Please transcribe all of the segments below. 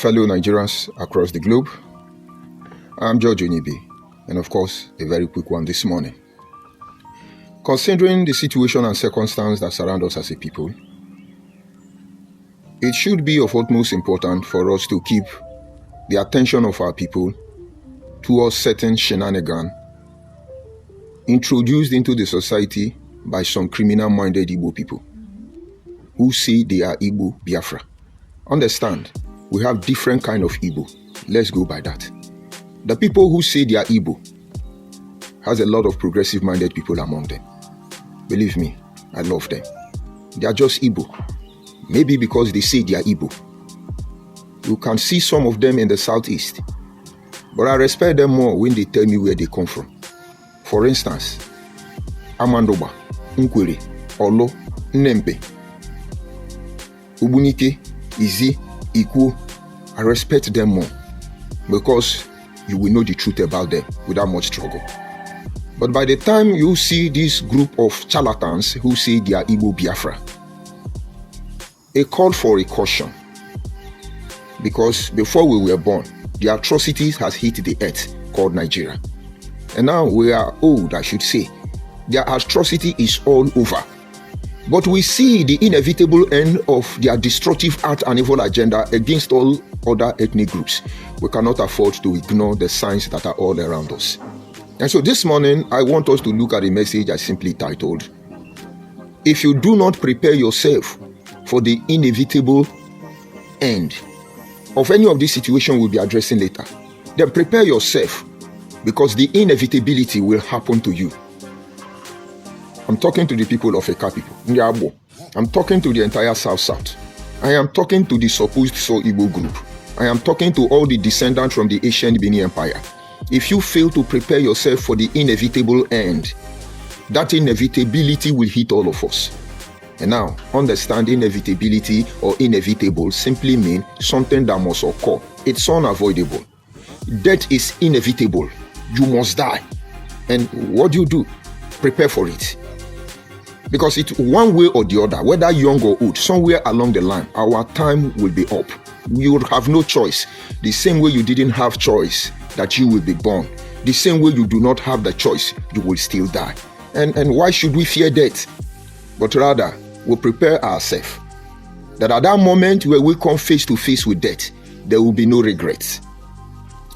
fellow Nigerians across the globe. I'm George Onibi, and of course, a very quick one this morning. Considering the situation and circumstance that surround us as a people, it should be of utmost importance for us to keep the attention of our people towards certain shenanigans introduced into the society by some criminal-minded Igbo people who say they are Igbo Biafra. Understand, we have different kind of Igbo. Let's go by that. The people who say they are Igbo has a lot of progressive-minded people among them. Believe me, I love them. They are just Igbo. Maybe because they say they are Igbo. You can see some of them in the southeast. But I respect them more when they tell me where they come from. For instance, Amandoba, Nkwere, Olo, Nempe, Ubunike, Izi, Ikwu. I respect them more because you will know the truth about them without much struggle. But by the time you see this group of charlatans who say they are Igbo Biafra, a call for a caution. Because before we were born, the atrocities has hit the earth called Nigeria. And now we are old, I should say. Their atrocity is all over. But we see the inevitable end of their destructive act and evil agenda against all other ethnic groups. We cannot afford to ignore the signs that are all around us. And so this morning, I want us to look at a message I simply titled, "If you do not prepare yourself for the inevitable end of any of these situations we'll be addressing later, then prepare yourself because the inevitability will happen to you." I'm talking to the people of Eka people, Ndiabo. I'm talking to the entire South. I am talking to the supposed So Igbo group. I am talking to all the descendants from the ancient Benin Empire. If you fail to prepare yourself for the inevitable end, that inevitability will hit all of us. And now, understand inevitability or inevitable simply mean something that must occur. It's unavoidable. Death is inevitable. You must die. And what do you do? Prepare for it. Because it's one way or the other, whether young or old, somewhere along the line, our time will be up. You will have no choice. The same way you didn't have choice that you will be born. The same way you do not have the choice, you will still die. And why should we fear death? But rather, we prepare ourselves that at that moment where we come face to face with death, there will be no regrets.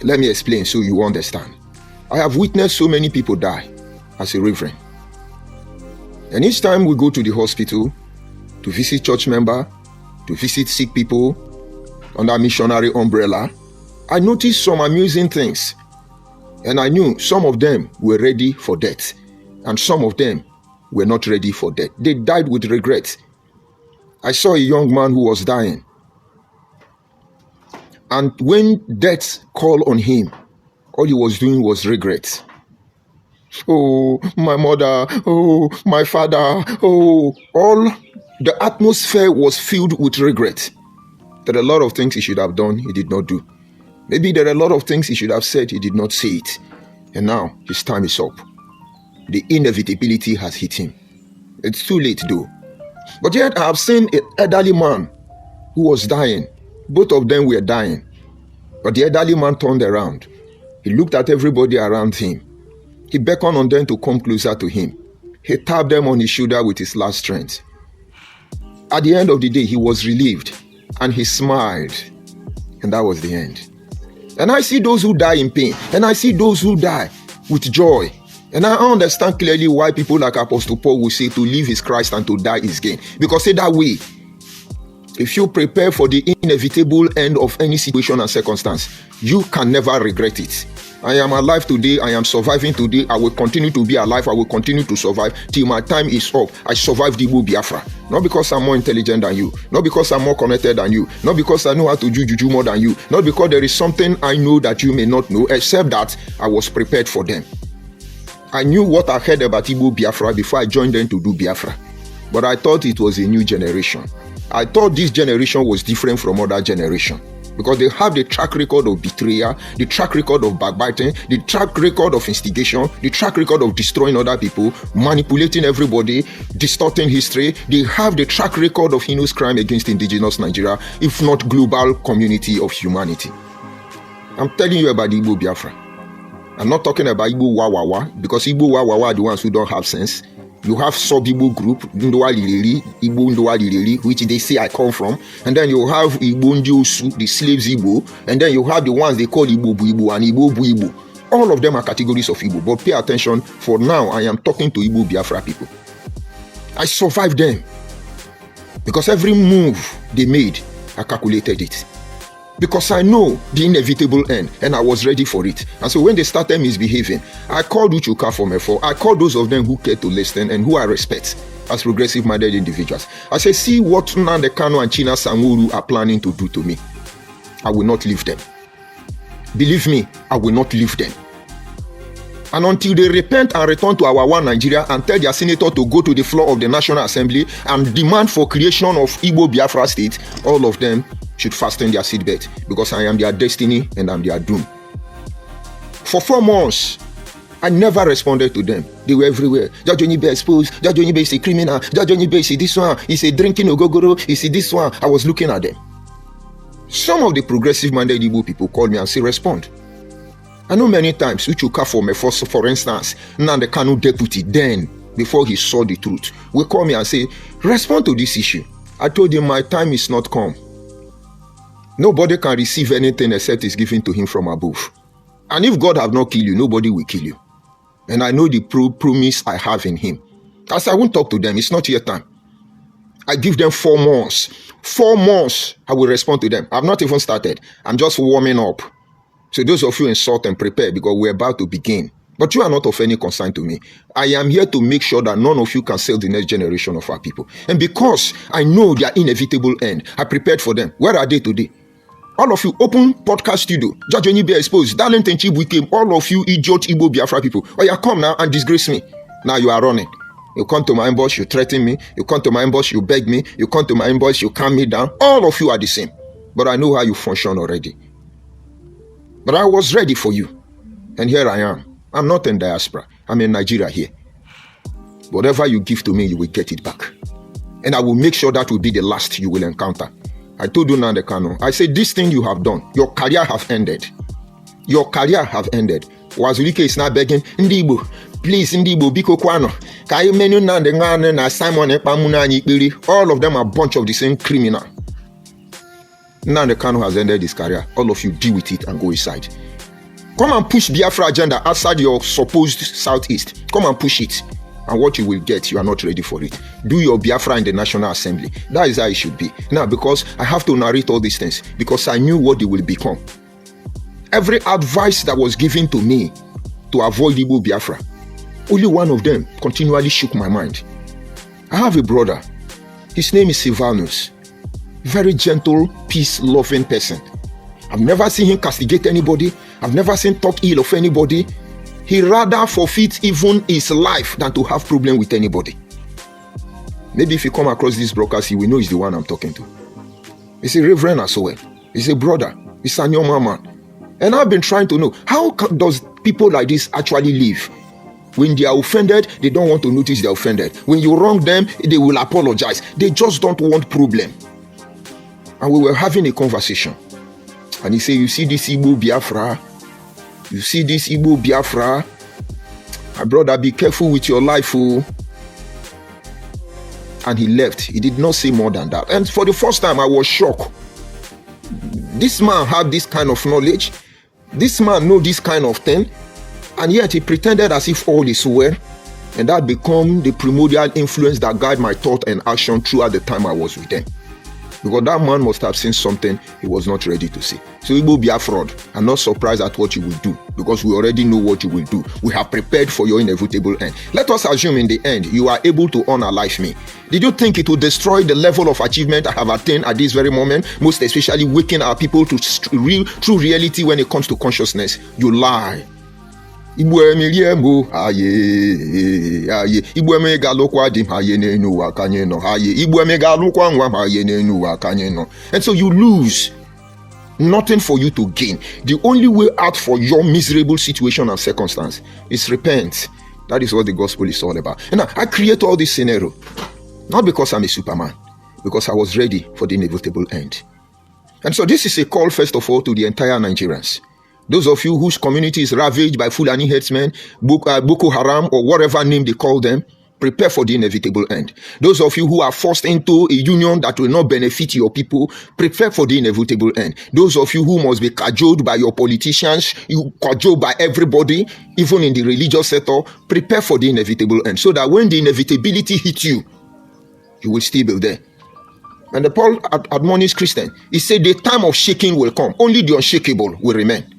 Let me explain so you understand. I have witnessed so many people die as a reverend. And each time we go to the hospital to visit church members, to visit sick people under missionary umbrella, I noticed some amusing things. And I knew some of them were ready for death and some of them were not ready for death. They died with regret. I saw a young man who was dying. And when death called on him, all he was doing was regret. Oh, my mother. Oh, my father. Oh, all the atmosphere was filled with regret. There are a lot of things he should have done, he did not do. Maybe there are a lot of things he should have said, he did not say it. And now his time is up. The inevitability has hit him. It's too late though. But yet I have seen an elderly man who was dying. Both of them were dying. But the elderly man turned around. He looked at everybody around him. He beckoned on them to come closer to him. He tapped them on his shoulder with his last strength. At the end of the day, he was relieved and he smiled. And that was the end. And I see those who die in pain. And I see those who die with joy. And I understand clearly why people like Apostle Paul will say to live is Christ and to die is gain. Because say that way, if you prepare for the inevitable end of any situation and circumstance, you can never regret it. I am alive today. I am surviving today. I will continue to be alive. I will continue to survive till my time is up. I survived the Igbo Biafra. Not because I'm more intelligent than you. Not because I'm more connected than you. Not because I know how to do juju more than you. Not because there is something I know that you may not know, except that I was prepared for them. I knew what I heard about Igbo Biafra before I joined them to do Biafra. But I thought it was a new generation. I thought this generation was different from other generation. because they have the track record of betrayal, the track record of backbiting, the track record of instigation, the track record of destroying other people, manipulating everybody, distorting history. They have the track record of heinous crime against indigenous Nigeria, if not global community of humanity. I'm telling you about the Igbo Biafra. I'm not talking about Igbo Wawawa, because Igbo Wawawa are the ones who don't have sense. You have sub-Igbo group, Igbo Ndowaliriri, which they say I come from. And then you have Igbo Ndiosu, the slaves Igbo. And then you have the ones they call Igbo Buibo and Igbo Buibo. All of them are categories of Igbo. But pay attention, for now I am talking to Igbo Biafra people. I survived them. Because every move they made, I calculated it. Because I know the inevitable end, and I was ready for it. And so when they started misbehaving, I called Uchuka from F4. I called those of them who care to listen and who I respect as progressive-minded individuals. I said, see what Nnamdi Kanu and China Sanwo-Olu are planning to do to me. I will not leave them. Believe me, I will not leave them. And until they repent and return to our one Nigeria and tell their senator to go to the floor of the National Assembly and demand for creation of Igbo Biafra state, all of them should fasten their seatbelt, because I am their destiny and I'm their doom. For 4 months, I never responded to them. They were everywhere. Judge Onibe exposed. Judge Onibe is a criminal. Judge Onibe is this one. He's a drinking ogogoro. He's this one. I was looking at them. Some of the progressive-minded Igbo people call me and say, respond. I know many times, Uchuka for instance, Nnamdi Kanu deputy, then, before he saw the truth, will call me and say, respond to this issue. I told him my time is not come. Nobody can receive anything except it's given to him from above. And if God have not killed you, nobody will kill you. And I know the promise I have in him. As I won't talk to them, it's not yet time. I give them 4 months. 4 months, I will respond to them. I've not even started. I'm just warming up. So those of you insult and prepare, because we're about to begin. But you are not of any concern to me. I am here to make sure that none of you can sell the next generation of our people. And because I know their inevitable end, I prepared for them. Where are they today? All of you, open podcast studio. Judge Onibe exposed. Darlington Chibu came. All of you idiot Igbo Biafra people. Oh, you come now and disgrace me. Now you are running. You come to my inbox, you threaten me. You come to my inbox, you beg me. You come to my inbox, you calm me down. All of you are the same. But I know how you function already. But I was ready for you. And here I am. I'm not in diaspora. I'm in Nigeria here. Whatever you give to me, you will get it back. And I will make sure that will be the last you will encounter. I told you Nnamdi Kanu, I said, this thing you have done, your career have ended. Your career have ended. Wazulike is now begging, Ndibo, please, Ndibo, Biko Kwano, Kai Menu Nnamdi Kanu na Simon Ekpamuna Nyikpiri, all of them are a bunch of the same criminal. Nnamdi Kanu has ended his career. All of you deal with it and go inside. Come and push Biafra agenda outside your supposed southeast. Come and push it. And what you will get, you are not ready for it. Do your Biafra in the National Assembly. That is how it should be. Now, because I have to narrate all these things, because I knew what they will become. Every advice that was given to me to avoid Igbo Biafra, only one of them continually shook my mind. I have a brother. His name is Silvanus. Very gentle, peace-loving person. I've never seen him castigate anybody. I've never seen talk ill of anybody. He rather forfeit even his life than to have problem with anybody. Maybe if you come across this broadcast, you will know he's the one I'm talking to. He's a reverend as well. He's a brother. He's a young man. And I've been trying to know, how does people like this actually live? When they are offended, they don't want to notice they're offended. When you wrong them, they will apologize. They just don't want problem. And we were having a conversation. And he said, you see this Igbo Biafra? You see this Igbo Biafra? My brother, be careful with your life, oh. And he left. He did not say more than that. And for the first time, I was shocked. This man had this kind of knowledge. This man know this kind of thing. And yet he pretended as if all is well. And that became the primordial influence that guided my thought and action throughout the time I was with them. Because that man must have seen something he was not ready to see. So it will be a fraud. I'm not surprised at what you will do, because we already know what you will do. We have prepared for your inevitable end. Let us assume in the end you are able to honor life me. Did you think it will destroy the level of achievement I have attained at this very moment, most especially waking our people to true reality when it comes to consciousness? You lie. And so you lose. nothing for you to gain. The only way out for your miserable situation and circumstance is repent. That is what the gospel is all about. And I create all this scenario, not because I'm a Superman, because I was ready for the inevitable end. And so this is a call, first of all, to the entire Nigerians. Those of you whose community is ravaged by Fulani headsmen, Boko Haram, or whatever name they call them, prepare for the inevitable end. Those of you who are forced into a union that will not benefit your people, prepare for the inevitable end. Those of you who must be cajoled by your politicians, you cajoled by everybody, even in the religious sector, prepare for the inevitable end, so that when the inevitability hits you, you will still be there. And the Paul admonished Christian. He said the time of shaking will come. Only the unshakable will remain.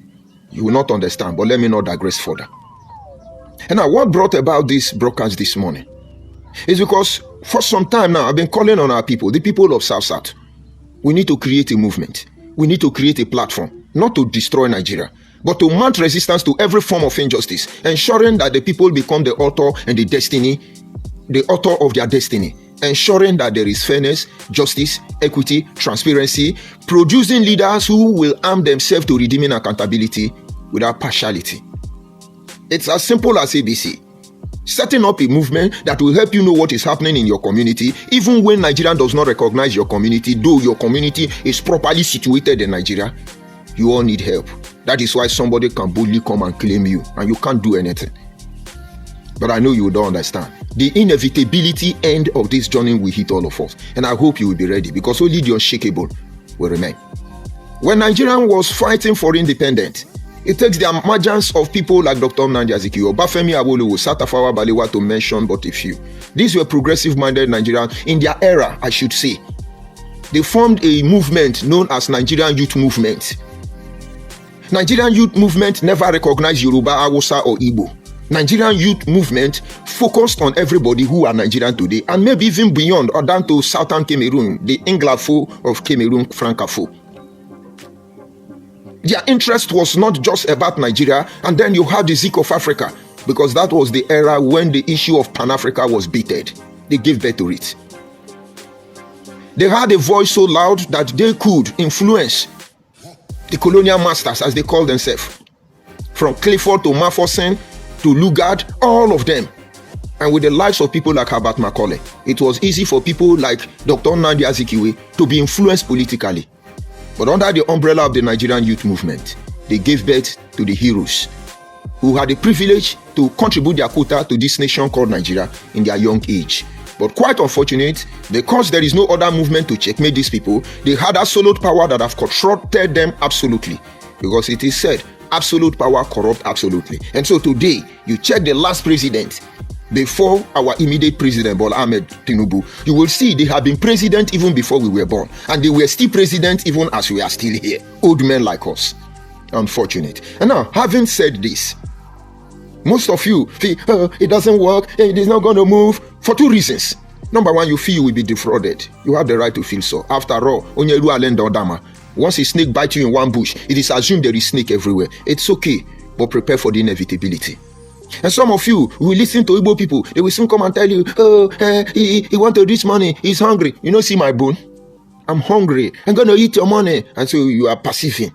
You will not understand, but let me not digress further. And now, what brought about this broadcast this morning is because for some time now, I've been calling on our people, the people of South. We need to create a movement. We need to create a platform, not to destroy Nigeria, but to mount resistance to every form of injustice, ensuring that the people become the author and the author of their destiny, ensuring that there is fairness, justice, equity, transparency, producing leaders who will arm themselves to redeeming accountability without partiality. It's as simple as ABC. Setting up a movement that will help you know what is happening in your community, even when Nigeria does not recognize your community, though your community is properly situated in Nigeria. You all need help. That is why somebody can boldly come and claim you, and you can't do anything. But I know you don't understand. The inevitability end of this journey will hit all of us, and I hope you will be ready, because only the unshakable will remain. When Nigeria was fighting for independence, it takes the emergence of people like Dr. Nnamdi Azikiwe, Obafemi Awolowo, Sir Tafawa Balewa, to mention but a few. These were progressive-minded Nigerians in their era, I should say. They formed a movement known as Nigerian Youth Movement. Nigerian Youth Movement never recognized Yoruba, Hausa, or Igbo. Nigerian Youth Movement focused on everybody who are Nigerian today, and maybe even beyond, or down to southern Cameroon, the Anglophone of Cameroon, Francophone. Their interest was not just about Nigeria, and then you had the Zik of Africa, because that was the era when the issue of Pan-Africa was beaten. They gave birth to it. They had a voice so loud that they could influence the colonial masters, as they call themselves, from Clifford to Mafosen to Lugard, all of them. And with the lives of people like Herbert Macaulay, it was easy for people like Dr. Nnamdi Azikiwe to be influenced politically. But under the umbrella of the Nigerian Youth Movement, they gave birth to the heroes who had the privilege to contribute their quota to this nation called Nigeria in their young age. But quite unfortunate, because there is no other movement to checkmate these people, they had absolute power that have corrupted them absolutely. Because it is said, absolute power corrupt absolutely. And so today, you check the last president before our immediate president, Bola Ahmed Tinubu, you will see they have been president even before we were born. And they were still president even as we are still here. Old men like us. Unfortunate. And now, having said this, most of you feel, it doesn't work, it is not going to move, for two reasons. Number one, you feel you will be defrauded. You have the right to feel so. After all, Onyeru Alenda Odama, once a snake bites you in one bush, it is assumed there is snake everywhere. It's okay, but prepare for the inevitability. And some of you will listen to Igbo people. They will soon come and tell you, he want to reach money. He's hungry. You know, see my bone? I'm hungry. I'm going to eat your money. And so you are perceiving.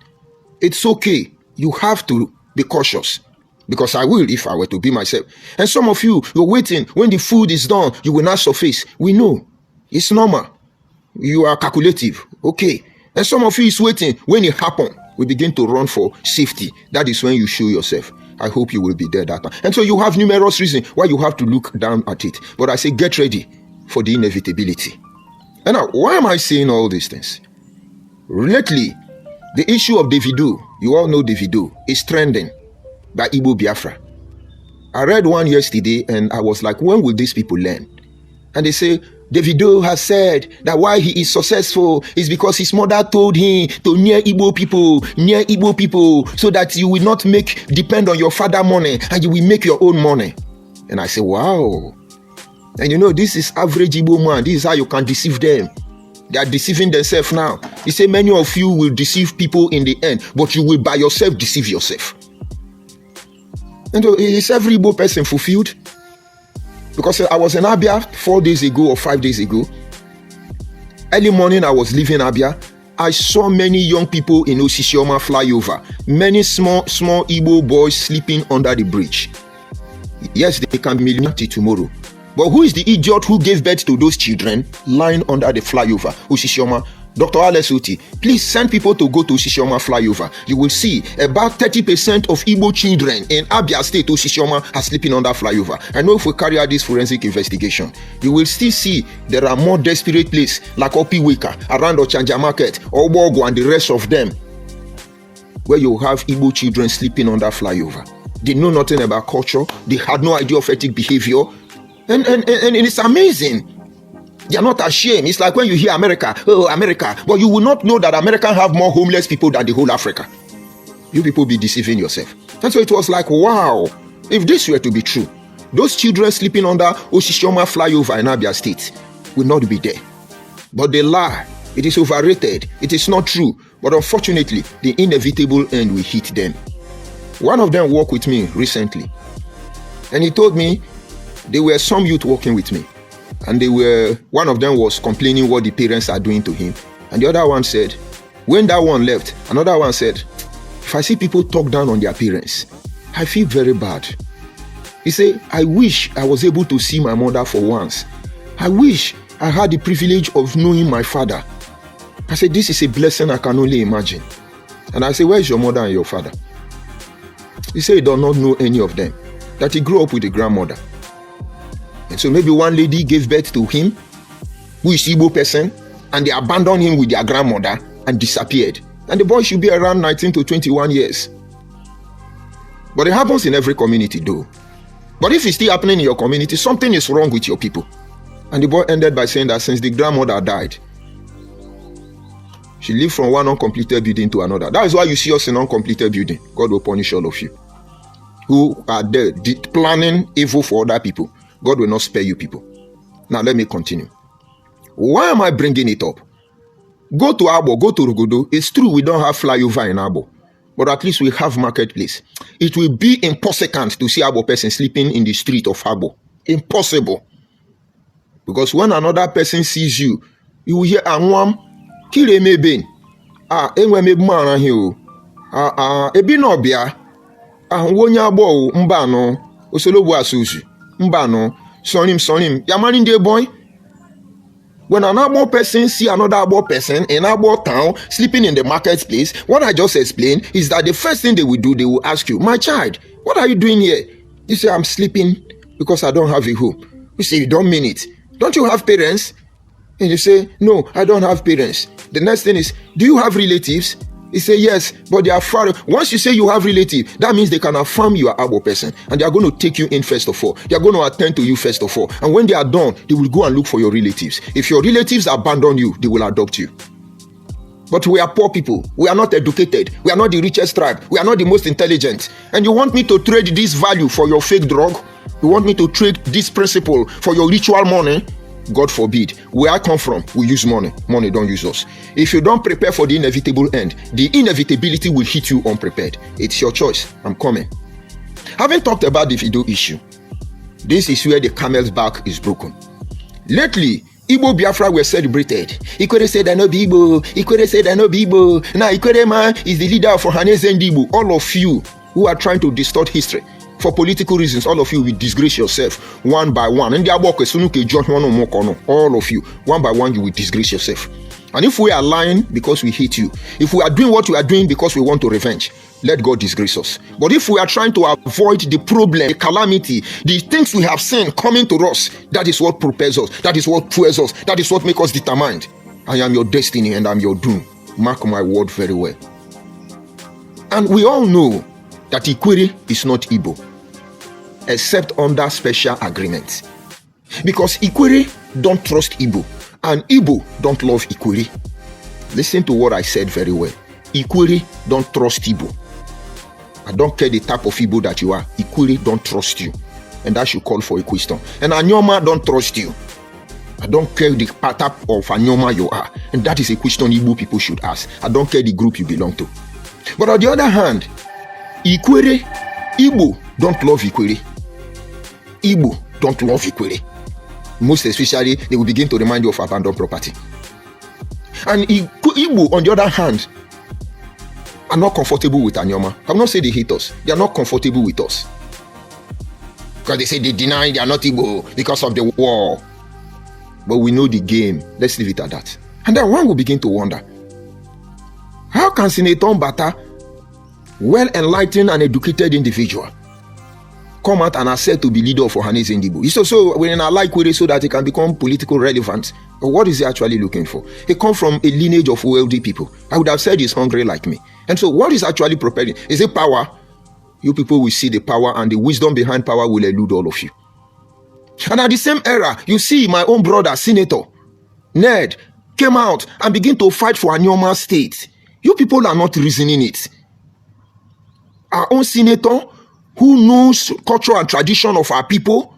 It's okay. You have to be cautious. Because I will if I were to be myself. And some of you, you're waiting. When the food is done, you will not surface. We know. It's normal. You are calculative. Okay. And some of you is waiting. When it happens, we begin to run for safety. That is when you show yourself. I hope you will be there that time. And so you have numerous reasons why you have to look down at it. But I say get ready for the inevitability. And now, why am I saying all these things? Lately, the issue of Davido, you all know Davido, is trending by Igbo Biafra. I read one yesterday and I was like, when will these people learn? And they say, Davido has said that why he is successful is because his mother told him to near Igbo people, so that you will not depend on your father money and you will make your own money. And I say, wow. And you know, this is average Igbo man. This is how you can deceive them. They are deceiving themselves now. He said many of you will deceive people in the end, but you will by yourself deceive yourself. And so is every Igbo person fulfilled? Because I was in Abia 4 days ago or 5 days ago. Early morning, I was leaving Abia. I saw many young people in Osisioma flyover, many small Igbo boys sleeping under the bridge. Yes, they can be millionaires tomorrow. But who is the idiot who gave birth to those children lying under the flyover, Osisioma? Dr. Alex Oti, please send people to go to Osisioma flyover. You will see about 30% of Igbo children in Abia State, Osisioma, are sleeping on that flyover. I know if we carry out this forensic investigation, you will still see there are more desperate places like Opiweka, around Ochanja Market, Obogo, and the rest of them, where you have Igbo children sleeping on that flyover. They know nothing about culture. They had no idea of ethic behavior. And it's amazing. They are not ashamed. It's like when you hear America, oh, America, but you will not know that America have more homeless people than the whole Africa. You people be deceiving yourself. And so it was like, wow, if this were to be true, those children sleeping under Osisioma flyover in Abia State will not be there. But they lie. It is overrated. It is not true. But unfortunately, the inevitable end will hit them. One of them worked with me recently, and he told me there were some youth working with me. And one of them was complaining what the parents are doing to him. And the other one said, when that one left, another one said, if I see people talk down on their parents, I feel very bad. He said, I wish I was able to see my mother for once. I wish I had the privilege of knowing my father. I said, this is a blessing I can only imagine. And I said, where's your mother and your father? He said he does not know any of them, that he grew up with a grandmother. And so maybe one lady gave birth to him, who is Igbo person, and they abandoned him with their grandmother and disappeared. And the boy should be around 19 to 21 years. But it happens in every community though. But if it's still happening in your community, something is wrong with your people. And the boy ended by saying that since the grandmother died, she lived from one uncompleted building to another. That is why you see us in uncompleted building. God will punish all of you who are there planning evil for other people. God will not spare you people. Now let me continue. Why am I bringing it up? Go to Abo, go to Rugodo. It's true we don't have flyover in Abo, but at least we have marketplace. It will be impossible to see Abo person sleeping in the street of Abo. Impossible. Because when another person sees you, you will hear Anwam, Kile meben. Enwe mebuma around here. Ebi no bia. Wonya Abo mbano. Osolobu asusu. Mbano, sonim, yamani de boy. When an Abo person see another Abo person in Abo town sleeping in the marketplace, what I just explained is that the first thing they will do, they will ask you, my child, what are you doing here? You say, I'm sleeping because I don't have a home. You say, you don't mean it. Don't you have parents? And you say, no, I don't have parents. The next thing is, do you have relatives? He say yes, but they are far. Once you say you have relatives, that means they can affirm you are Abo person, and they are going to take you in first of all. They are going to attend to you first of all, and when they are done, they will go and look for your relatives. If your relatives abandon you, they will adopt you. But we are poor people. We are not educated. We are not the richest tribe. We are not the most intelligent. And you want me to trade this value for your fake drug? You want me to trade this principle for your ritual money? God forbid. Where I come from, we use money. Money don't use us. If you don't prepare for the inevitable end, the inevitability will hit you unprepared. It's your choice. I'm coming. Having talked about the video issue, this is where the camel's back is broken. Lately, Igbo Biafra were celebrated. Ikwere said I know Igbo. Ikwere said I know Igbo. Now Ikwere man is the leader of Ohaneze Igbo. All of you who are trying to distort history for political reasons, all of you will disgrace yourself one by one. And all of you, one by one, you will disgrace yourself. And if we are lying because we hate you, if we are doing what we are doing because we want to revenge, let God disgrace us. But if we are trying to avoid the problem, the calamity, the things we have seen coming to us, that is what propels us, that is what fuels us, that is what makes us determined. I am your destiny and I'm your doom. Mark my word very well. And we all know that Ikwere is not Igbo, except under special agreement. Because Ikwere don't trust Igbo, and Igbo don't love Ikwere. Listen to what I said very well. Ikwere don't trust Igbo. I don't care the type of Igbo that you are. Ikwere don't trust you. And that should call for a question. And Anyoma don't trust you. I don't care the type of Anyoma you are. And that is a question Igbo people should ask. I don't care the group you belong to. But on the other hand, Ikwere, Igbo don't love Ikwere. Igbo don't love Ikwere. Most especially, they will begin to remind you of abandoned property. And Igbo, on the other hand, are not comfortable with Anyoma. I will not say they hate us. They are not comfortable with us. Because they say they deny they are not Igbo because of the war. But we know the game. Let's leave it at that. And then one will begin to wonder, how can Senator Mbata, well-enlightened and educated individual, come out and accept to be leader of Ohanaeze Ndigbo? He's also when I like with it so that he can become politically relevant. But what is he actually looking for? He comes from a lineage of wealthy people. I would have said he's hungry like me. And so what is actually preparing? Is it power? You people will see the power, and the wisdom behind power will elude all of you. And at the same era, you see my own brother, Senator Ned, came out and began to fight for Anyoma State. You people are not reasoning it. Our own senator, who knows culture and tradition of our people,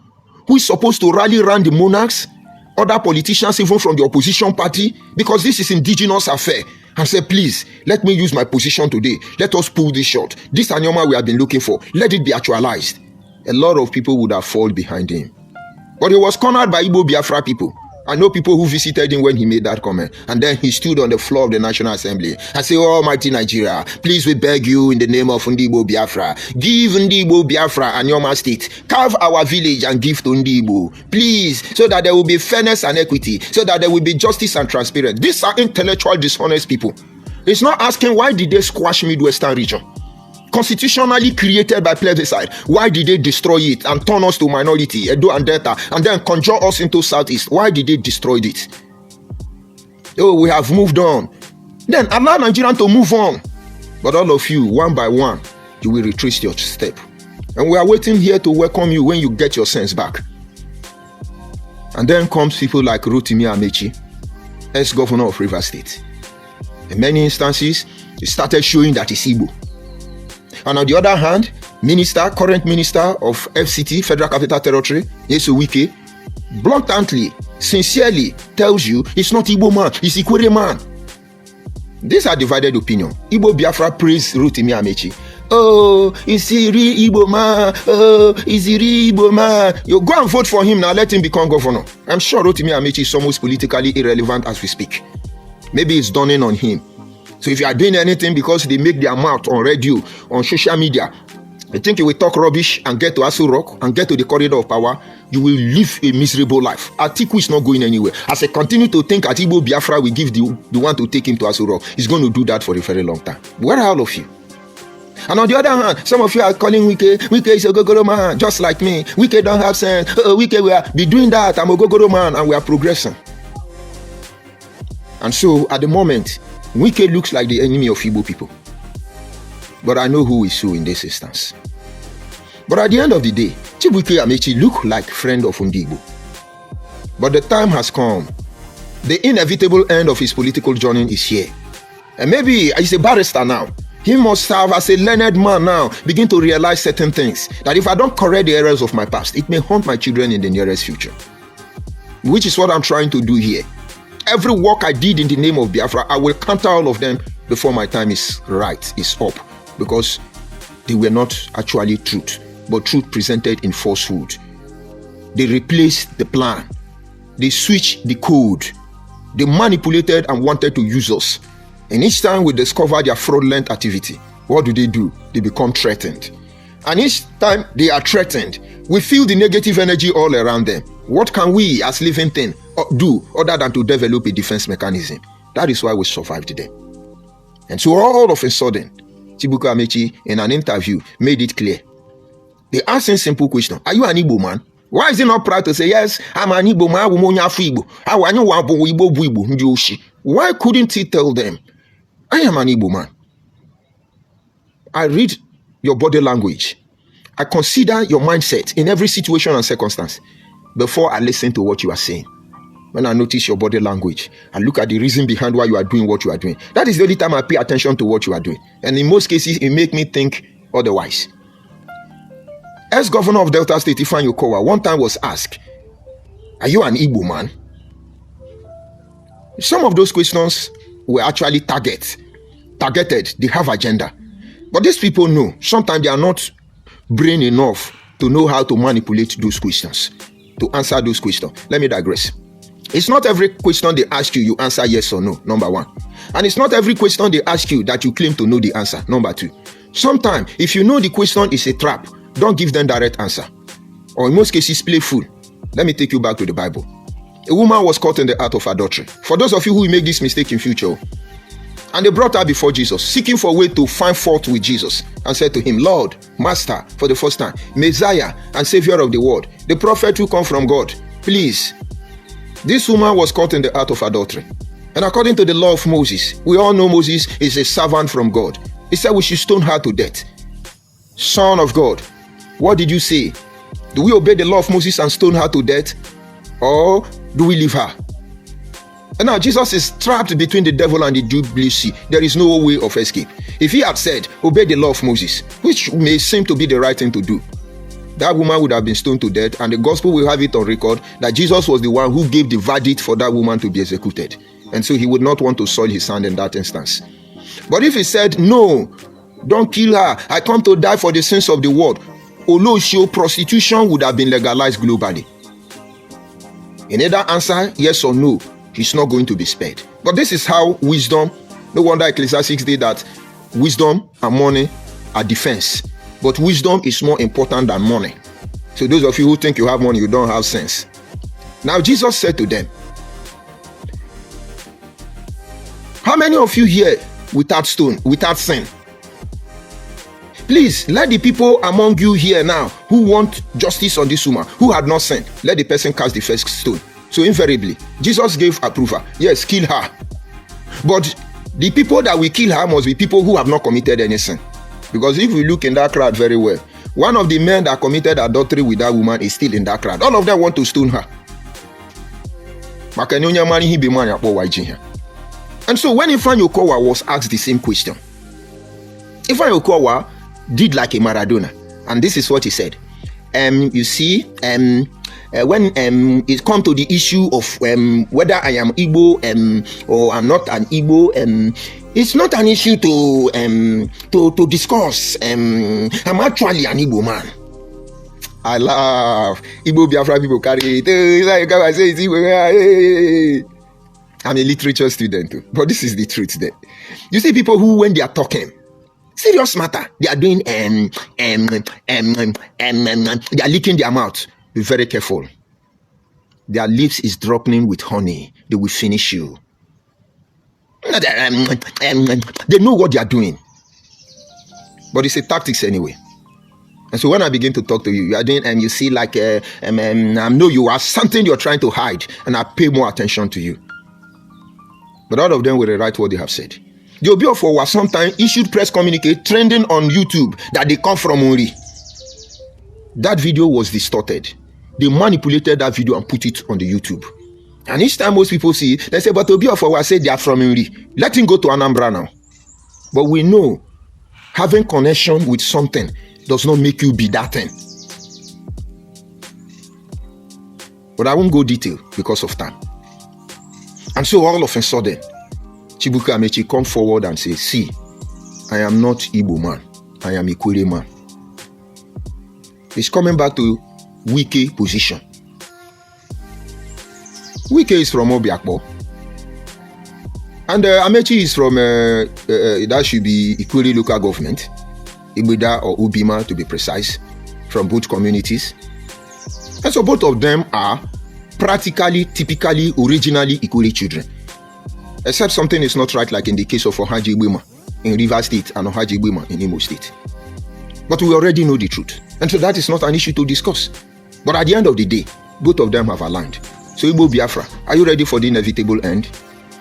who is supposed to rally around the monarchs, other politicians even from the opposition party, because this is indigenous affair, and say, please, let me use my position today. Let us pull this shot. This Anyoma we have been looking for, let it be actualized. A lot of people would have fallen behind him. But he was cornered by Igbo Biafra people. I know people who visited him when he made that comment. And then he stood on the floor of the National Assembly and said, oh, Almighty Nigeria, please we beg you in the name of Ndigbo Biafra, give Ndigbo Biafra Anyoma State, carve our village and give to Ndigbo, please, so that there will be fairness and equity, so that there will be justice and transparency. These are intellectual, dishonest people. It's not asking why did they squash Midwestern region? Constitutionally created by plebiscite. Why did they destroy it and turn us to minority, Edo and Delta, and then conjure us into Southeast? Why did they destroy it? Oh, we have moved on. Then allow Nigerians to move on. But all of you, one by one, you will retrace your step. And we are waiting here to welcome you when you get your sense back. And then comes people like Rotimi Amechi, ex-governor of Rivers State. In many instances, he started showing that he's Igbo. And on the other hand, current minister of FCT, Federal Capital Territory, Yesu Wike, bluntly, sincerely tells you it's not Igbo man, it's Ikwere man. These are divided opinion. Igbo Biafra praise Rotimi Amechi. Oh, is he real Igbo man? Oh, is he real Igbo man? You go and vote for him now, let him become governor. I'm sure Rotimi Amechi is almost politically irrelevant as we speak. Maybe it's dawning on him. So if you are doing anything because they make their mouth on radio, on social media, I think you will talk rubbish and get to Aso Rock and get to the corridor of power, you will live a miserable life. Atiku is not going anywhere. As I continue to think Igbo Biafra will give the one to take him to Aso Rock, he's going to do that for a very long time. Where are all of you? And on the other hand, some of you are calling Wike is a Gogoro man, just like me. Wike don't have sense. Wike will be doing that. I'm a Gogoro man, and we are progressing. And so at the moment, Wike looks like the enemy of Igbo people. But I know who is who in this instance. But at the end of the day, Chibuike Amechi look like friend of Ndigbo. But the time has come. The inevitable end of his political journey is here. And maybe he's a barrister now. He must serve as a learned man now, begin to realize certain things. That if I don't correct the errors of my past, it may haunt my children in the nearest future. Which is what I'm trying to do here. Every work I did in the name of Biafra, I will counter all of them before my time is up. Because they were not actually truth, but truth presented in falsehood. They replaced the plan. They switched the code. They manipulated and wanted to use us. And each time we discover their fraudulent activity, what do? They become threatened. And each time they are threatened, we feel the negative energy all around them. What can we as living things do other than to develop a defense mechanism? That is why we survived them. And so all of a sudden, Chibuike Amechi in an interview made it clear. They asked him a simple question. Are you an Igbo man? Why is he not proud to say, yes, I'm an Igbo man? Why couldn't he tell them, I am an Igbo man? I read your body language. I consider your mindset in every situation and circumstance before I listen to what you are saying. When I notice your body language, I look at the reason behind why you are doing what you are doing. That is the only time I pay attention to what you are doing. And in most cases, it makes me think otherwise. Ex-governor of Delta State, Ifeanyi Okowa, one time was asked, are you an Igbo man? Some of those questions were actually targeted. They have agenda. But these people know, sometimes they are not brain enough to know how to manipulate those questions, to answer those questions. Let me digress. It's not every question they ask you, you answer yes or no, number one. And it's not every question they ask you that you claim to know the answer, number two. Sometimes, if you know the question is a trap, don't give them direct answer. Or in most cases, playful. Let me take you back to the Bible. A woman was caught in the act of adultery. For those of you who will make this mistake in future, and they brought her before Jesus, seeking for a way to find fault with Jesus, and said to him, Lord, Master, for the first time, Messiah and Savior of the world, the prophet who come from God, please. This woman was caught in the act of adultery. And according to the law of Moses, we all know Moses is a servant from God. He said we should stone her to death. Son of God, what did you say? Do we obey the law of Moses and stone her to death? Or do we leave her? And now Jesus is trapped between the devil and the deep blue sea. There is no way of escape. If he had said, obey the law of Moses, which may seem to be the right thing to do, that woman would have been stoned to death, and the gospel will have it on record that Jesus was the one who gave the verdict for that woman to be executed. And so he would not want to soil his hand in that instance. But if he said, no, don't kill her, I come to die for the sins of the world, Olosho, prostitution would have been legalized globally. In either answer, yes or no, he's not going to be spared. But this is how wisdom, no wonder Ecclesiastes did that wisdom and money are defense. But wisdom is more important than money. So those of you who think you have money, you don't have sense. Now Jesus said to them, how many of you here without sin? Please, let the people among you here now who want justice on this woman, who had not sinned, let the person cast the first stone. So invariably, Jesus gave approval. Yes, kill her. But the people that will kill her must be people who have not committed any sin. Because if we look in that crowd very well, one of the men that committed adultery with that woman is still in that crowd. All of them want to stone her. And so when Ifeanyi Okowa was asked the same question, Ifeanyi Okowa did like a Maradona. And this is what he said. You see, when it comes to the issue of whether I am Igbo or I'm not an Igbo, it's not an issue to discuss. I'm actually an Igbo man. I laugh. Igbo Biafra people carry it. I'm a literature student too, but this is the truth there. You see people who, when they are talking, serious matter, they are doing they are licking their mouth. Be very careful. Their lips is dropping with honey. They will finish you. They know what they are doing. But it's a tactics anyway. And so when I begin to talk to you, you are doing, and you see like, I know you are something you're trying to hide, and I pay more attention to you. But all of them will rewrite what they have said. The Obiofo was sometimes issued press communique trending on YouTube that they come from Uri. That video was distorted. They manipulated that video and put it on the YouTube. And each time most people see it, they say, but Obiofo was said they are from Uri. Let him go to Anambra now. But we know having connection with something does not make you be that thing. But I won't go detail because of time. And so all of a sudden, Chibuka Amechi come forward and say, see, I am not Igbo man. I am Ikwere man. He's coming back to Wike position. Wike is from Obiakpo. And Amechi is from, that should be Ikwere local government. Ibuda or Ubima to be precise, from both communities. And so both of them are practically, typically, originally Ikwere children. Except something is not right, like in the case of Ohaji Igbema in Rivers State and Ohaji Igbema in Imo State. But we already know the truth. And so that is not an issue to discuss. But at the end of the day, both of them have aligned. So Igbo Biafra, are you ready for the inevitable end?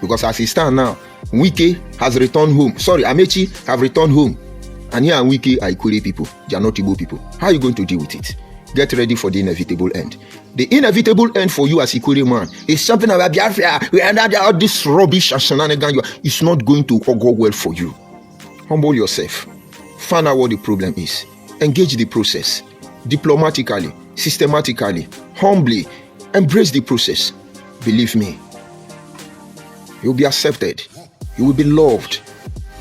Because as it stands now, Wike has returned home. Sorry, Amechi have returned home. And here and Wike are Ikwere people. They are not Igbo people. How are you going to deal with it? Get ready for the inevitable end. The inevitable end for you as Ikwere man is something about Biafra. We are not all this rubbish and shenanigans. It's not going to go well for you. Humble yourself. Find out what the problem is. Engage the process. Diplomatically, systematically, humbly. Embrace the process. Believe me. You'll be accepted. You will be loved.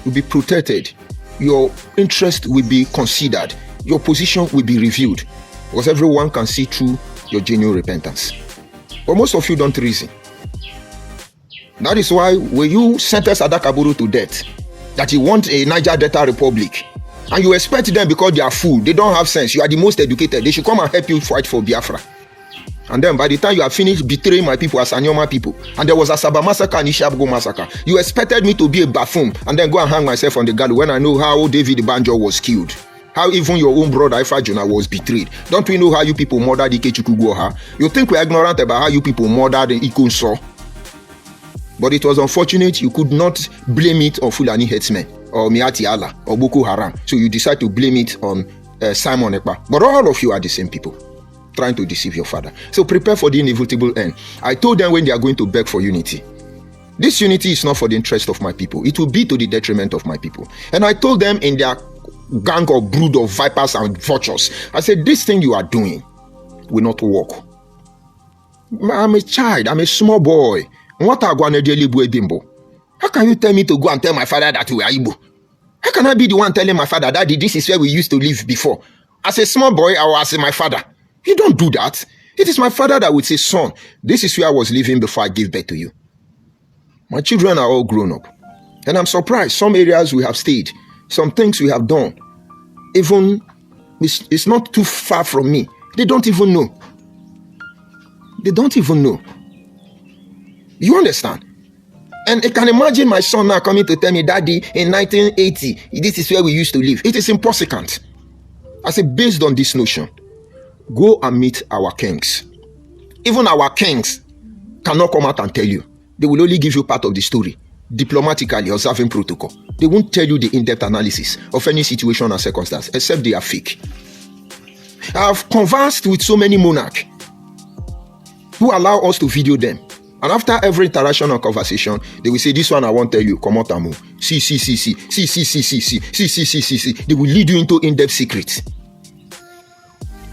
You'll be protected. Your interest will be considered. Your position will be reviewed. Because everyone can see through your genuine repentance. But most of you don't reason. That is why when you sentence Adakaburu to death, that you want a Niger Delta Republic, and you expect them because they are fool, they don't have sense, you are the most educated, they should come and help you fight for Biafra. And then by the time you have finished betraying my people as Anyoma people, and there was a Asaba massacre and Ishabugo massacre, you expected me to be a buffoon and then go and hang myself on the gallows when I know how David Banjo was killed, how even your own brother Ifa Jonah was betrayed. Don't we know how you people murdered Ikechukwu Gwoha? You think we are ignorant about how you people murdered Ikunso? But it was unfortunate you could not blame it on Fulani headsmen or Miati Allah or Boko Haram. So you decide to blame it on Simon Ekpa. But all of you are the same people trying to deceive your father. So prepare for the inevitable end. I told them when they are going to beg for unity, this unity is not for the interest of my people. It will be to the detriment of my people. And I told them in their gang or brood of vipers and vultures, I said, this thing you are doing will not work. I'm a child. I'm a small boy. How can you tell me to go and tell my father that we are Igbo? How can I be the one telling my father, Daddy, this is where we used to live before? As a small boy or as my father? You don't do that. It is my father that would say, son, this is where I was living before I gave birth to you. My children are all grown up. And I'm surprised. Some areas we have stayed. Some things we have done. Even, it's not too far from me. They don't even know. They don't even know. You understand? And I can imagine my son now coming to tell me, Daddy, in 1980, this is where we used to live. It is impossible. I say, based on this notion, go and meet our kings. Even our kings cannot come out and tell you. They will only give you part of the story, diplomatically observing protocol. They won't tell you the in-depth analysis of any situation or circumstance, except they are fake. I have conversed with so many monarchs who allow us to video them. And after every interaction or conversation, they will say, this one I won't tell you, come out and move. See. They will lead you into in-depth secrets.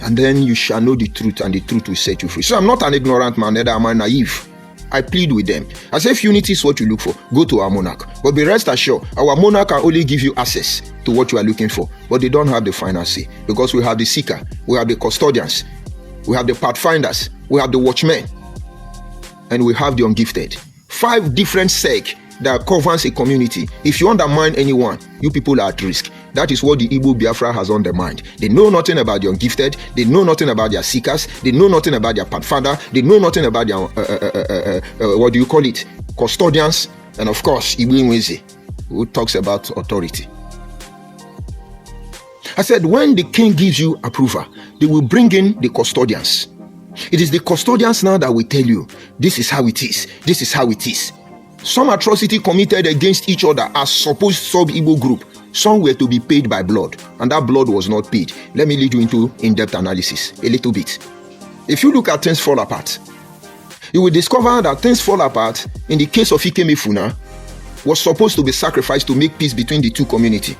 And then you shall know the truth, and the truth will set you free. So I'm not an ignorant man, neither am I naive. I plead with them. I say, if unity is what you look for, go to our monarch. But be rest assured, our monarch can only give you access to what you are looking for. But they don't have the final say. Because we have the seeker, we have the custodians, we have the pathfinders, we have the watchmen, and we have the ungifted. 5 different sect that governs a community. If you undermine anyone, you people are at risk. That is what the Igbo Biafra has undermined. They know nothing about the ungifted. They know nothing about their seekers. They know nothing about their pathfinder. They know nothing about their, what do you call it? Custodians. And of course, Igbo Nweze, who talks about authority. I said, when the king gives you approval, they will bring in the custodians. It is the custodians now that will tell you, this is how it is. This is how it is. Some atrocity committed against each other as supposed sub-Igbo group. Some were to be paid by blood, and that blood was not paid. Let me lead you into in-depth analysis a little bit. If you look at things fall apart, you will discover that things fall apart in the case of Ikemefuna was supposed to be sacrificed to make peace between the two communities.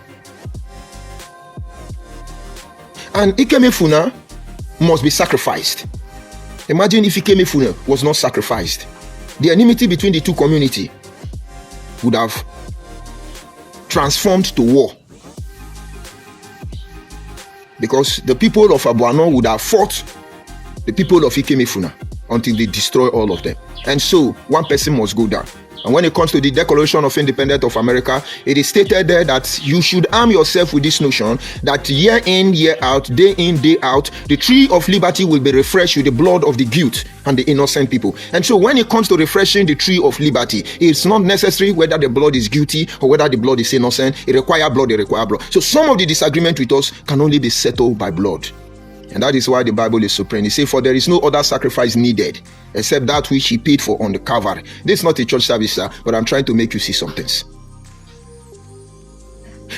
And Ikemefuna must be sacrificed. Imagine if Ikemefuna was not sacrificed. The enmity between the two communities would have transformed to war. Because the people of Abuano would have fought the people of Ikemefuna until they destroy all of them. And so, one person must go down. And when it comes to the Declaration of Independence of America, it is stated there that you should arm yourself with this notion that year in, year out, day in, day out, the tree of liberty will be refreshed with the blood of the guilt and the innocent people. And so when it comes to refreshing the tree of liberty, it's not necessary whether the blood is guilty or whether the blood is innocent. It requires blood, it requires blood. So some of the disagreement with us can only be settled by blood. And that is why the Bible is supreme. It says, for there is no other sacrifice needed except that which he paid for on the Calvary. This is not a church service, sir, but I'm trying to make you see some things.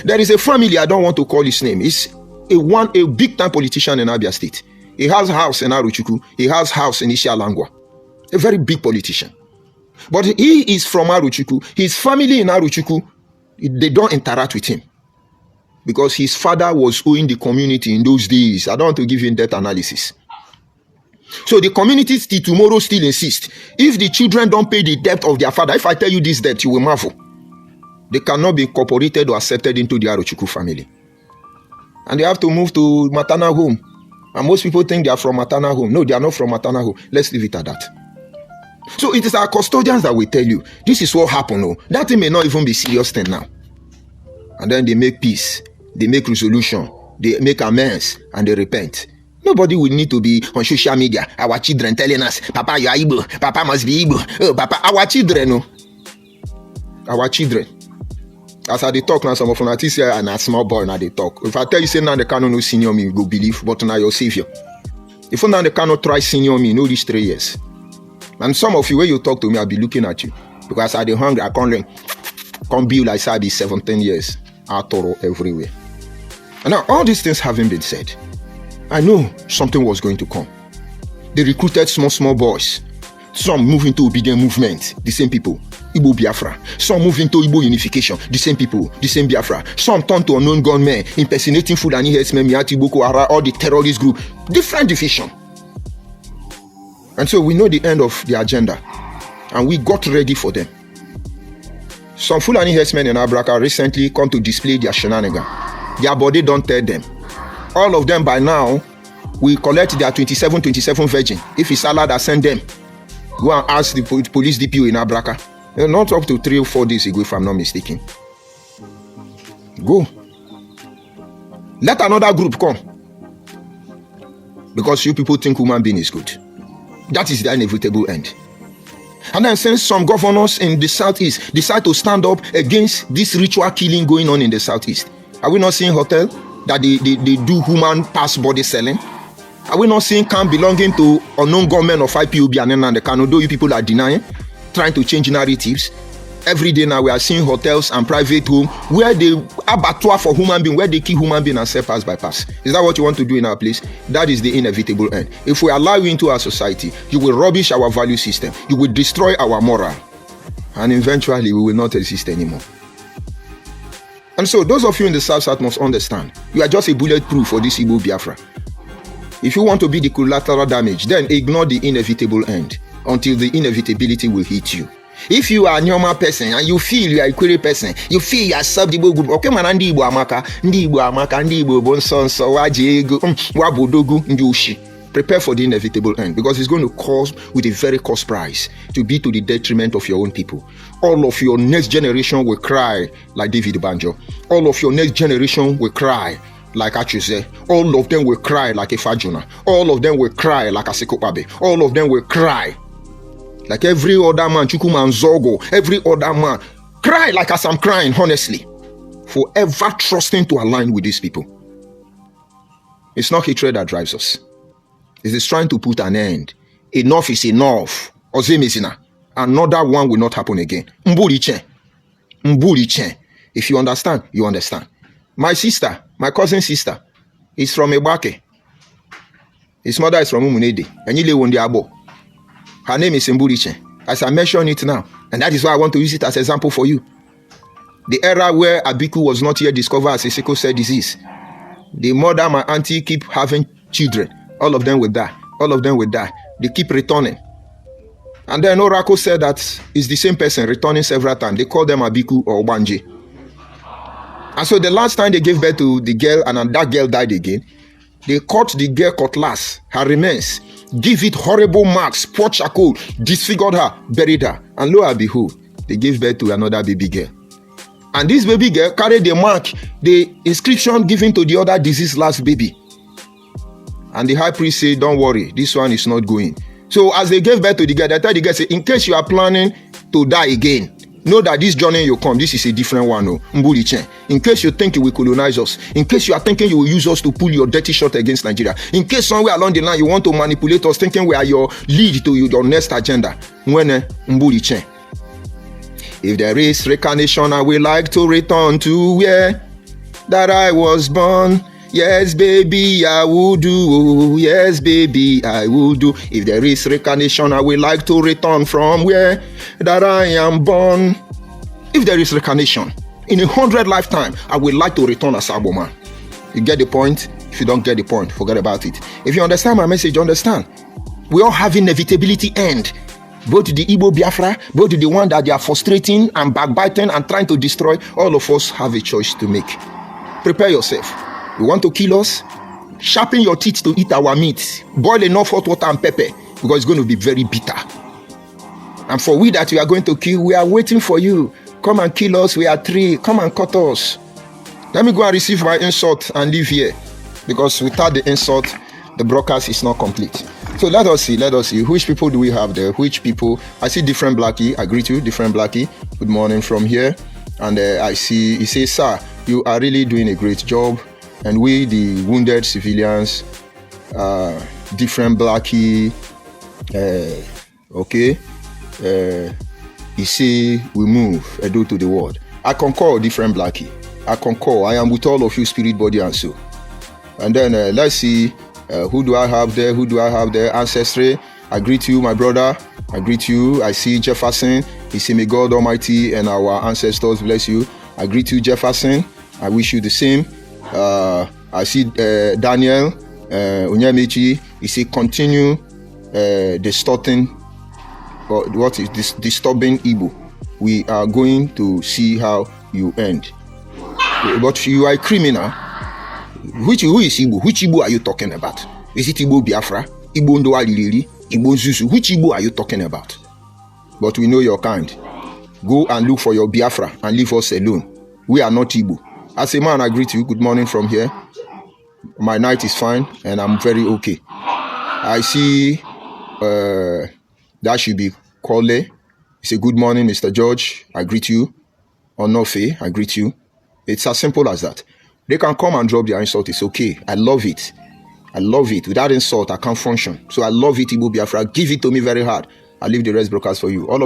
There is a family, I don't want to call his name. He's a big time politician in Abia State. He has a house in Aruchukwu. He has a house in Ishialangwa. A very big politician. But he is from Aruchukwu. His family in Aruchukwu, they don't interact with him. Because his father was owing the community in those days. I don't want to give you in-depth analysis. So the community till tomorrow still insist. If the children don't pay the debt of their father, if I tell you this debt, you will marvel. They cannot be incorporated or accepted into the Arochukwu family. And they have to move to maternal home. And most people think they are from maternal home. No, they are not from maternal home. Let's leave it at that. So it is our custodians that will tell you, this is what happened. Oh, that thing may not even be serious thing now. And then they make peace, they make resolution, they make amends, and they repent. Nobody will need to be on social media. Our children telling us, Papa, you are Igbo. Papa must be Igbo. Oh, Papa, our children, no. Our children. As I dey talk now, some of una think say and a small boy now they talk. If I tell you say now the Kano no senior me, you go believe, but now your savior. If now the Kano try senior me, no these 3 years. And some of you, when you talk to me, I'll be looking at you. Because I dey hungry, I can't be like I be 17 years. I thorough everywhere. And now all these things having been said, I know something was going to come. They recruited small boys. Some move into obedient movement, the same people, Igbo Biafra. Some move into Igbo unification, the same people, the same Biafra. Some turn to unknown gunmen, impersonating Fulani herdsmen, Miati, Boko Haram, all the terrorist group. Different division. And so we know the end of the agenda. And we got ready for them. Some Fulani herdsmen in Abraka recently come to display their shenanigan. Their body don't tell them. All of them by now, we collect their 27 virgin. If it's Allah that send them, go and ask the police DPO in Abraka. Not up to 3 or 4 days ago, if I'm not mistaken. Go. Let another group come. Because you people think human being is good. That is the inevitable end. And then since some governors in the southeast decide to stand up against this ritual killing going on in the southeast, are we not seeing hotel that they do human pass body selling? Are we not seeing camp belonging to unknown government of IPOB and the Canada you people are denying, trying to change narratives? Every day now we are seeing hotels and private homes where they abattoir for human being, where they kill human being and sell pass by pass. Is that what you want to do in our place? That is the inevitable end. If we allow you into our society, you will rubbish our value system. You will destroy our moral. And eventually we will not exist anymore. And so those of you in the South must understand, you are just a bulletproof for this Igbo Biafra. If you want to be the collateral damage, then ignore the inevitable end until the inevitability will hit you. If you are a normal person and you feel you are a query person, you feel you are sub-Igbo group, okay man, ndi Igbo amaka, ndi Igbo bonso, waji ego, wabodogu, ndi ushi. Prepare for the inevitable end because it's going to cause with a very cost price to be to the detriment of your own people. All of your next generation will cry like David Banjo. All of your next generation will cry like Achuse. All of them will cry like Ifajuna. All of them will cry like Asikopabe. All of them will cry like every other man, Chukuma and Zogo, every other man. Cry like as I'm crying, honestly. Forever trusting to align with these people. It's not hatred that drives us. It is trying to put an end. Enough is enough. Ozemezina. Another one will not happen again. Mburichen. If you understand, you understand. My sister, my cousin sister, is from Ebake. His mother is from Umunede. And you live Abo. Her name is Mburichen. As I mention it now, and that is why I want to use it as an example for you. The era where Abiku was not yet discovered as a sickle cell disease. The mother, my auntie, keep having children. All of them will die. All of them will die. They keep returning. And then Oracle said that it's the same person returning several times. They call them Abiku or Banji. And so the last time they gave birth to the girl and that girl died again, they cut the girl cutlass, her remains, give it horrible marks, poured charcoal, disfigured her, buried her. And lo and behold, they gave birth to another baby girl. And this baby girl carried the mark, the inscription given to the other deceased last baby. And the high priest said, don't worry, this one is not going. So as they gave birth to the girl, they tell the girl, say, in case you are planning to die again, know that this journey you come, this is a different one. No? In case you think you will colonize us, in case you are thinking you will use us to pull your dirty shot against Nigeria, in case somewhere along the line you want to manipulate us, thinking we are your lead to your next agenda. If there is reincarnation, I would like to return to where that I was born. Yes, baby, I will do. Yes, baby, I will do. If there is reincarnation, I would like to return from where that I am born. If there is reincarnation, in 100 lifetime, I would like to return as Aboman. You get the point? If you don't get the point, forget about it. If you understand my message, understand. We all have inevitability end. Both the Igbo Biafra, both the one that they are frustrating and backbiting and trying to destroy, all of us have a choice to make. Prepare yourself. You want to kill us? Sharpen your teeth to eat our meat. Boil enough hot water and pepper because it's going to be very bitter. And for we that we are going to kill, we are waiting for you. Come and kill us. We are 3. Come and cut us. Let me go and receive my insult and leave here. Because without the insult, the broadcast is not complete. So let us see. Which people do we have there? Which people? I see different Blackie. I greet you, different Blackie. Good morning from here. And I see, he says, sir, you are really doing a great job. And we, the wounded civilians, different Blackie, okay. He say, we move, Edo to the world. I concur, different Blackie. I concur. I am with all of you, spirit, body, and soul. And then let's see, who do I have there? Who do I have there? Ancestry. I greet you, my brother. I greet you. I see Jefferson. He say, may God Almighty and our ancestors bless you. I greet you, Jefferson. I wish you the same. I see Daniel Onyamechi. He say, continue distorting. What is this disturbing Igbo? We are going to see how you end. But you are a criminal. Who is Igbo? Which Igbo are you talking about? Is it Igbo Biafra? Igbo Ndoalili? Igbo Zuzu? Which Igbo are you talking about? But we know your kind. Go and look for your Biafra and leave us alone. We are not Igbo. As a man, I greet you. Good morning from here. My night is fine and I'm very okay. I see that should be Kole. He say, good morning, Mr. George. I greet you. Onofe, I greet you. It's as simple as that. They can come and drop their insult. It's okay. I love it. I love it. Without insult, I can't function. So I love it, Igbo Biafra. Give it to me very hard. I'll leave the rest broadcast for you. All of